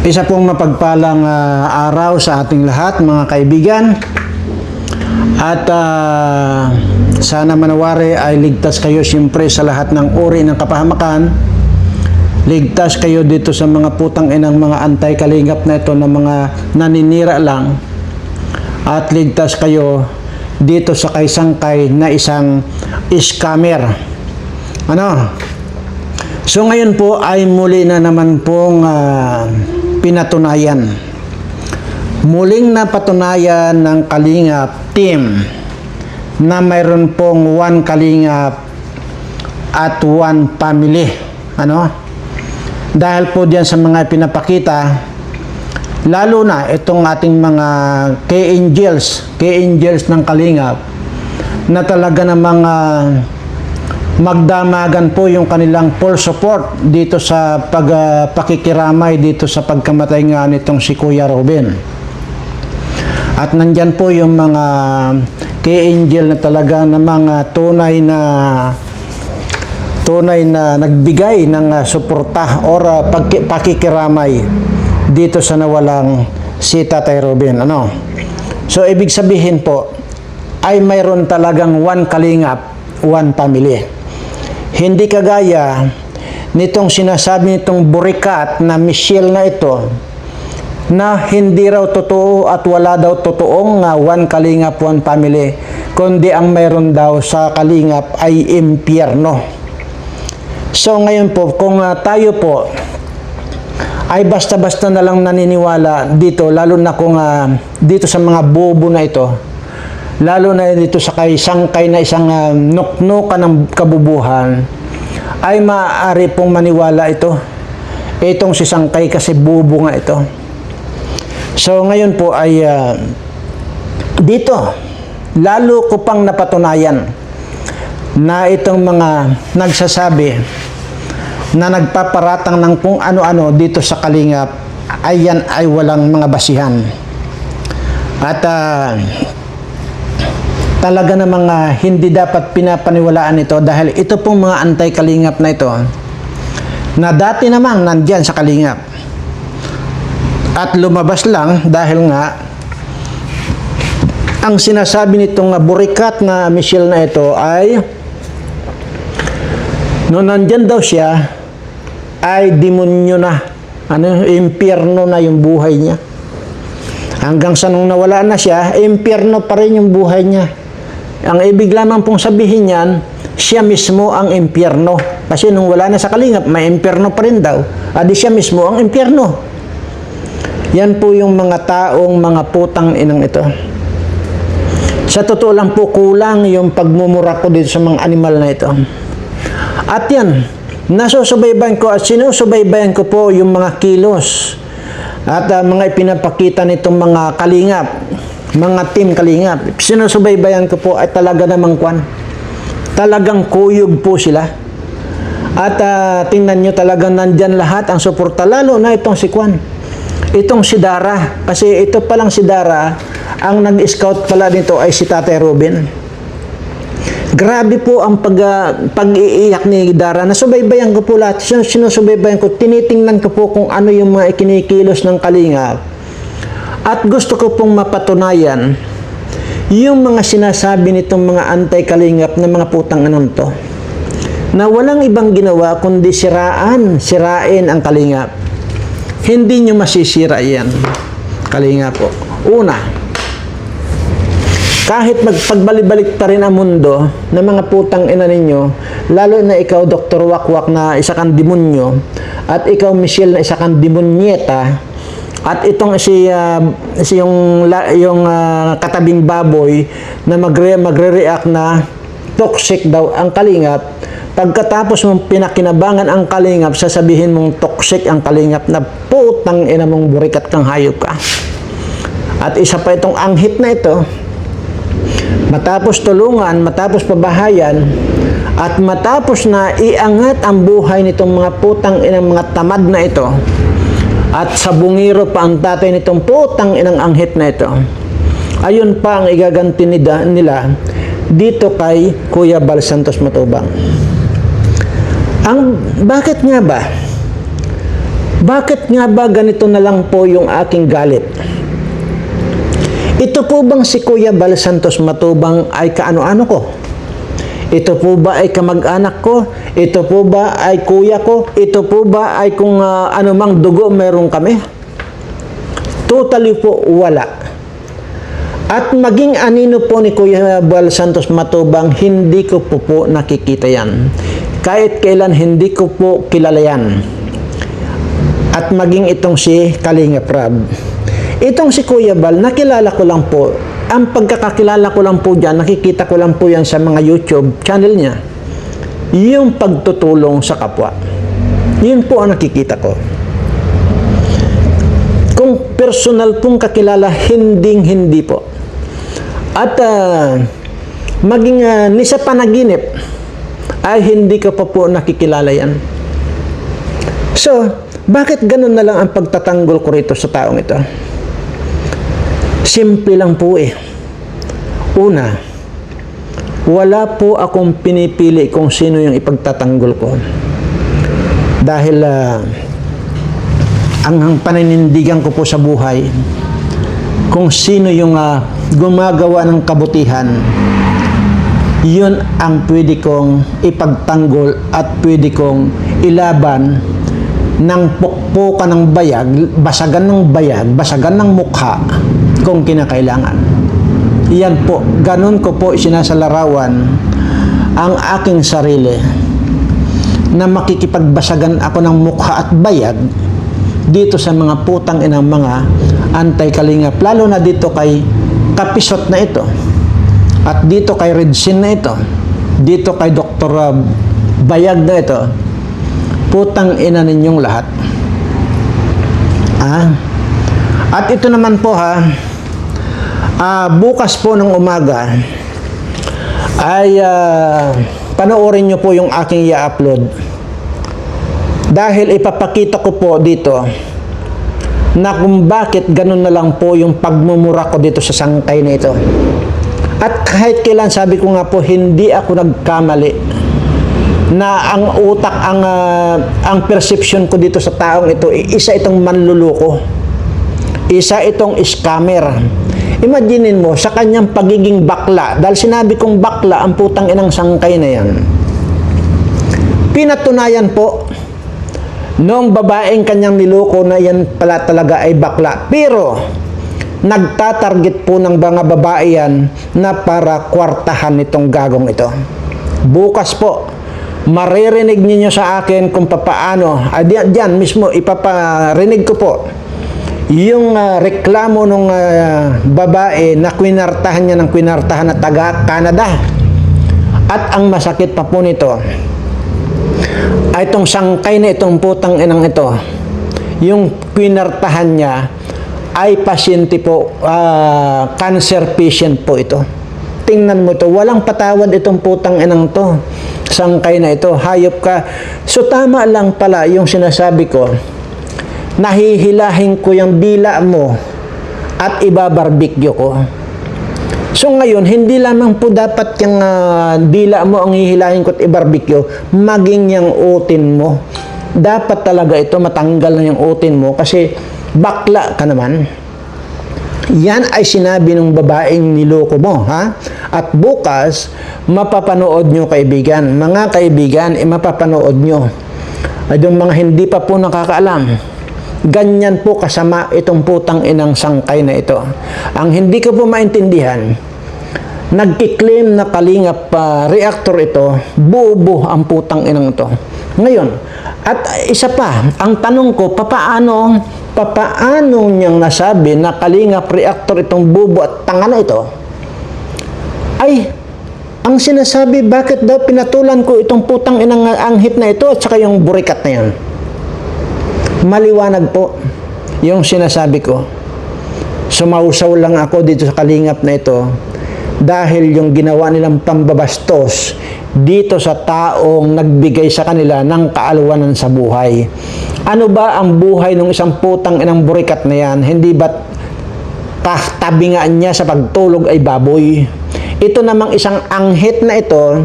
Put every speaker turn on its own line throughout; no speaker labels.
Isa pong mapagpalang araw sa ating lahat, mga kaibigan. At sana manawari ay ligtas kayo siyempre sa lahat ng uri ng kapahamakan. Ligtas kayo dito sa mga putang inang mga antay-kalingap na ito na mga naninira lang. At ligtas kayo dito sa kaisangkay na isang scammer. So ngayon po ay muli na naman pong pinatunayan. Muling napatunayan ng Kalingap team na mayroon pong one Kalingap at one family. Dahil po diyan sa mga pinapakita, lalo na itong ating mga K-Angels ng Kalingap na talaga namang magdamagan po yung kanilang full support dito sa pakikiramay dito sa pagkamatay nga nitong si Kuya Robin. At nandyan po yung mga K-Angel na talaga na mga tunay na nagbigay ng suporta or pakikiramay dito sa nawalang si Tatay Robin. So ibig sabihin po ay mayroon talagang one Kalingap, one family. Hindi kagaya nitong sinasabi nitong burikat na Michelle na ito na hindi raw totoo at wala daw totoong one Kalingap, one family, kundi ang mayroon daw sa Kalingap ay impyerno. So ngayon po, kung tayo po ay basta-basta na lang naniniwala dito, lalo na kung dito sa mga bobo na ito, lalo na dito sa sangkay na isang nuknukan ng kabubuhan, ay maaari pong maniwala itong si sangkay kasi bobo nga ito. So ngayon po ay dito lalo ko pang napatunayan na itong mga nagsasabi na nagpaparatang ng kung ano-ano dito sa Kalingap ay yan ay walang mga basihan. At talaga namang hindi dapat pinapaniwalaan ito dahil ito pong mga antay-kalingap na ito na dati namang nandyan sa Kalingap at lumabas lang dahil nga ang sinasabi nitong burikat na Michelle na ito ay noon nandyan daw siya ay demonyo na, impyerno na yung buhay niya. Hanggang sa nung nawala na siya, impyerno pa rin yung buhay niya. Ang ibig lamang pong sabihin niyan, siya mismo ang impyerno. Kasi nung wala na sa Kalingap, may impyerno pa rin daw. Adi siya mismo ang impyerno. Yan po yung mga taong mga putang inang ito. Sa totoo lang po, kulang yung pagmumura ko dito sa mga animal na ito. At yan, nasusubaybayan ko at sinusubaybayan ko po yung mga kilos at mga ipinapakita nitong mga Kalingap, mga team Kalingap. Sinusubaybayan ko po ay talaga namang talagang kuyog po sila. At tingnan nyo talagang nandyan lahat ang suporta, lalo na itong si itong si Dara. Kasi ito palang si Dara, ang nag-scout pala nito ay si Tatay Robin. Grabe po ang pag-iiyak ni Dara. Nasubaybayan ko po lahat. Sinusubaybayan ko, tinitingnan ko po kung ano yung mga ikinikilos ng Kalingap. At gusto ko pong mapatunayan yung mga sinasabi nitong mga antay-Kalingap na mga putang anong to, na walang ibang ginawa kundi sirain ang Kalingap. Hindi nyo masisira yan, Kalingap po. Una, kahit magpagbalik-balik pa rin ang mundo ng mga putang ina ninyo, lalo na ikaw, Dr. Wakwak, na isa kang demonyo, at ikaw, Michelle, na isa kang demonyeta, at itong yung katabing baboy na magre-react na toxic daw ang Kalingap. Pagkatapos mong pinakinabangan ang Kalingap, sasabihin mong toxic ang Kalingap, na putang ina mong burikat kang hayop ka. At isa pa itong anghit na ito, matapos tulungan, matapos pabahayan, at matapos na iangat ang buhay nitong mga putang inang mga tamad na ito, at sa bungiro pa ang tatay nitong putang inang anghit na ito, ayun pa ang igaganti nila dito kay Kuya Bal Santos Matubang. Bakit nga ba? Bakit nga ba ganito na lang po yung aking galit? Ito po bang si Kuya Bal Santos Matubang ay kaano-ano ko? Ito po ba ay kamag-anak ko? Ito po ba ay kuya ko? Ito po ba ay kung anumang dugo meron kami? Totally po wala. At maging anino po ni Kuya Bal Santos Matubang, hindi ko po nakikita yan. Kahit kailan hindi ko po kilala yan. At maging itong si Kalinga Prab. Itong si Kuya Bal, nakilala ko lang po. Ang pagkakakilala ko lang po dyan, nakikita ko lang po yan sa mga YouTube channel niya. Yung pagtutulong sa kapwa. Yun po ang nakikita ko. Kung personal pong kakilala, hindi po. At maging ni sa panaginip, ay hindi ko pa po nakikilala yan. So, bakit ganun na lang ang pagtatanggol ko rito sa taong ito? Simple lang po eh. Una, wala po akong pinipili kung sino yung ipagtatanggol ko. Dahil ang paninindigan ko po sa buhay, kung sino yung gumagawa ng kabutihan, yun ang pwede kong ipagtanggol at pwede kong ilaban ng pukpukan ng bayag, basagan ng mukha kung kinakailangan. Yan po, ganun ko po sinasalarawan ang aking sarili na makikipagbasagan ako ng mukha at bayag dito sa mga putang inang mga anti-kalingap, lalo na dito kay Kapisot na ito at dito kay Redsin na ito, dito kay Dr. Bayag na ito. Putang ina ninyong lahat. At ito naman po bukas po ng umaga ay panoorin nyo po yung aking i-upload. Dahil ipapakita ko po dito na kung bakit ganun na lang po yung pagmumura ko dito sa sangkay na ito. At kahit kailan sabi ko nga po, hindi ako nagkamali na ang utak, ang perception ko dito sa taong ito, isa itong manluloko, isa itong scammer. Imaginin mo, sa kanyang pagiging bakla, dahil sinabi kong bakla, ang putang inang sangkay na yan, pinatunayan po noong babaeng kanyang niloko na yan pala talaga ay bakla. Pero nagtatarget po ng mga babae yan na para kwartahan itong gagong ito. Bukas po, maririnig ninyo sa akin kung papaano, diyan mismo ipaparinig ko po yung reklamo ng babae na kwinartahan niya ng kwinartahan na taga Canada. At ang masakit pa po nito ay itong sangkay na itong putang inang ito, yung kwinartahan niya ay pasyente po, cancer patient po ito. Tingnan mo ito, walang patawad itong putang inang to. Sangkay na ito, hayop ka. So tama lang pala yung sinasabi ko, nahihilahin ko yung dila mo at ibabarbecue ko. So ngayon, hindi lamang po dapat yung dila mo ang hihilahin ko at ibarbecue, maging yung utin mo. Dapat talaga ito matanggal na yung utin mo kasi bakla ka naman. Yan ay sinabi ng babaeng niloko mo, At bukas, mapapanood nyo kaibigan. Mga kaibigan, mapapanood nyo. At yung mga hindi pa po nakakaalam, ganyan po kasama itong putang inang sangkay na ito. Ang hindi ko po maintindihan, nagkiklaim na kalingap reactor ito, bobo ang putang inang ito. Ngayon, at isa pa, ang tanong ko, papaano niyang nasabi na kalingap reactor itong bobo at tanga na ito? Ay, ang sinasabi, bakit daw pinatulan ko itong putang inang anghit na ito at saka yung burikat na yan? Maliwanag po yung sinasabi ko. Sumausaw lang ako dito sa kalingap na ito dahil yung ginawa nilang pambabastos dito sa taong nagbigay sa kanila ng kaalwanan sa buhay. Ano ba ang buhay ng isang putang inang burikat na yan? Hindi ba katabingaan niya sa pagtulog ay baboy? Ito namang isang anghit na ito,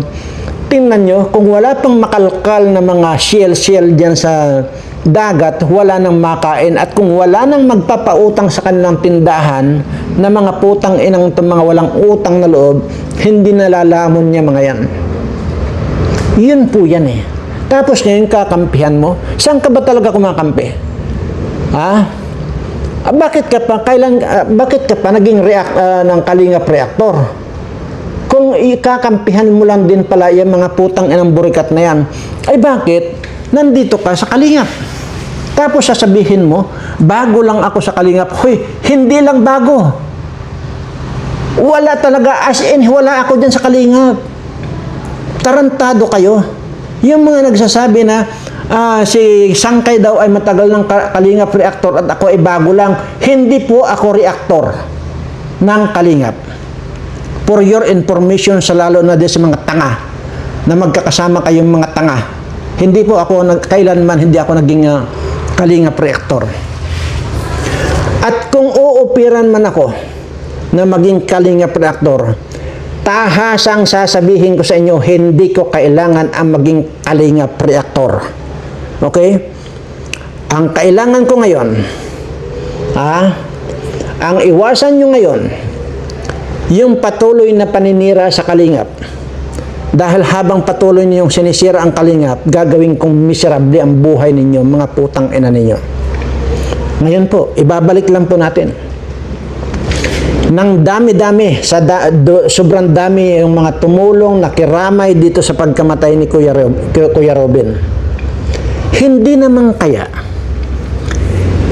tingnan nyo, kung wala pang makalkal na mga shell dyan sa dagat, wala nang makain. At kung wala nang magpapautang sa kanilang tindahan na mga putang inang mga walang utang na loob, hindi nalalamon niya mga yan. Yun po yan eh. Tapos ngayon kakampihan mo, saan ka ba talaga kumakampi? Bakit ka pa naging ng Kalingap Reactor? Kung ikakampihan mo lang din pala yung mga putang inang burikat na yan, ay bakit nandito ka sa Kalingap? Tapos sasabihin mo, bago lang ako sa Kalingap. Hoy, hindi lang bago. Wala talaga, as in, wala ako dyan sa Kalingap. Tarantado kayo. Yung mga nagsasabi na si Sangkay daw ay matagal ng Kalingap Reactor at ako ay bago lang. Hindi po ako reactor ng Kalingap. For your information, sa lalo na din sa mga tanga na magkakasama kayong mga tanga. Hindi po ako, kailanman hindi ako naging Kalingap Reactor. At kung uupiran man ako na maging Kalingap Reactor, tahasang sasabihin ko sa inyo, hindi ko kailangan ang maging Kalingap Reactor. Okay? Ang kailangan ko ngayon, ang iwasan nyo ngayon, yung patuloy na paninira sa Kalingap. Dahil habang patuloy ninyong sinisira ang Kalingap, gagawin kong miserable ang buhay ninyo, mga putang ina ninyo. Ngayon po, ibabalik lang po natin. Nang dami-dami, sobrang dami yung mga tumulong, nakiramay dito sa pagkamatay ni Kuya Robin. Hindi naman kaya,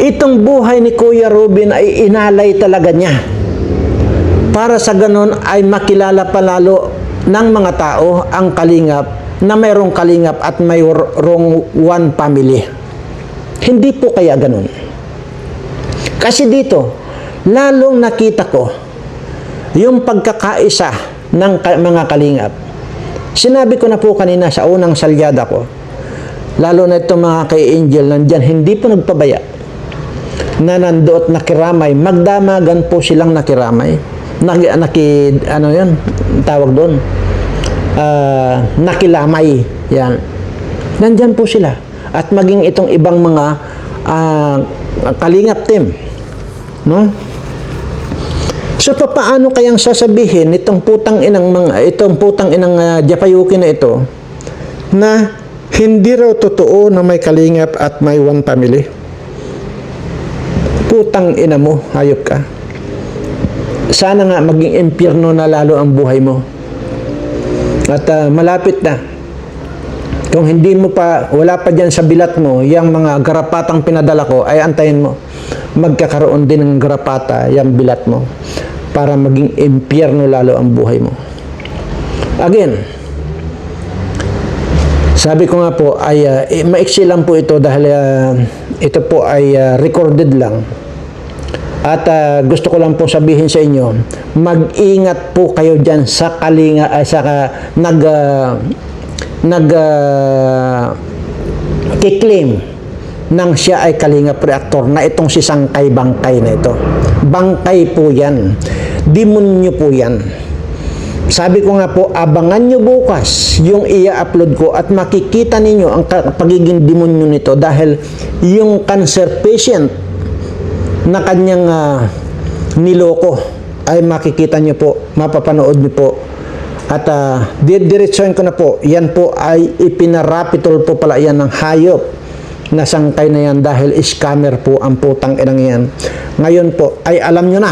itong buhay ni Kuya Robin ay inalay talaga niya. Para sa ganon ay makilala palalo ng mga tao ang Kalingap na mayroong Kalingap at mayroong one family. Hindi po kaya ganon. Kasi dito, lalong nakita ko yung pagkakaisa ng mga Kalingap. Sinabi ko na po kanina sa unang salyada ko, lalo na itong mga kay Angel nandyan, hindi po nagpabaya na nandoot nakiramay. Magdamagan po silang nakiramay. Ano yan? Tawag doon. Nakilamay. Yan. Nandyan po sila. At maging itong ibang mga Kalingap team. No? So paano kayang sasabihin itong putang inang Japayuki na ito na hindi raw totoo na may Kalingap at may one family? Putang ina mo, hayop ka. Sana nga maging impyerno na lalo ang buhay mo. At malapit na. Kung hindi mo pa, wala pa dyan sa bilat mo, yung mga garapatang pinadala ko, ay antayin mo. Magkakaroon din ng garapata, yung bilat mo. Para maging impyerno lalo ang buhay mo. Again, sabi ko nga po, ay maiksi lang po ito dahil ito po ay recorded lang. At gusto ko lang po sabihin sa inyo, mag-ingat po kayo dyan sa kiklaim nang siya ay Kalingap Reactor na itong si Sangkay Bangkay na ito. Bangkay po yan. Demonyo po yan. Sabi ko nga po, abangan nyo bukas yung i-upload ko at makikita ninyo ang pagiging demonyo nito dahil yung cancer patient na kanyang niloko ay makikita nyo po, mapapanood nyo po. At didiretsoin ko na po, yan po ay ipinarapitol po pala yan ng hayop na Sangkay na yan dahil scammer po ang putang inang yan. Ngayon po ay alam nyo na.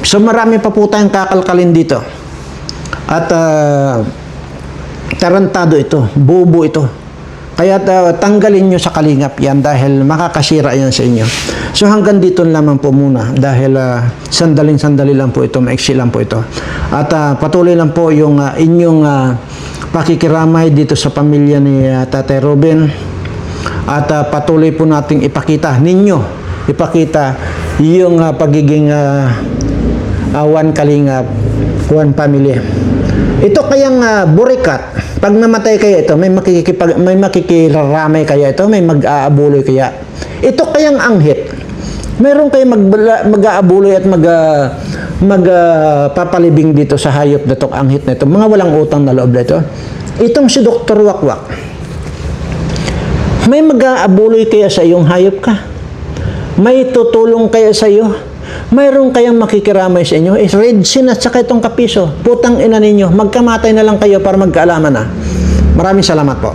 So marami pa po tayong kakalkalin dito. At tarantado ito, bobo ito. Kaya tanggalin nyo sa Kalingap yan dahil makakasira yan sa inyo. So hanggang dito lamang po muna dahil sandaling-sandali lang po ito, maiksi lang po ito. At patuloy lang po yung inyong pakikiramay dito sa pamilya ni Tatay Robin. At patuloy po nating ipakita yung pagiging one Kalingap, one family. Ito kayang burikat, pag namatay kaya ito, may makikiramay kaya ito, may mag-aabuloy kaya. Ito kayang anghit. Meron kayong mag-aabuloy at magpapalibing dito sa hayop na itong anghit na ito. Mga walang utang na loob na ito. Itong si Dr. Wakwak, may mag-aabuloy kaya sa iyong hayop ka? May tutulong kaya sa iyo? Mayroon kayang makikiramay sa inyo? Red Sin at saka itong kapiso. Putang ina ninyo, magkamatay na lang kayo para magkaalaman na. Maraming salamat po.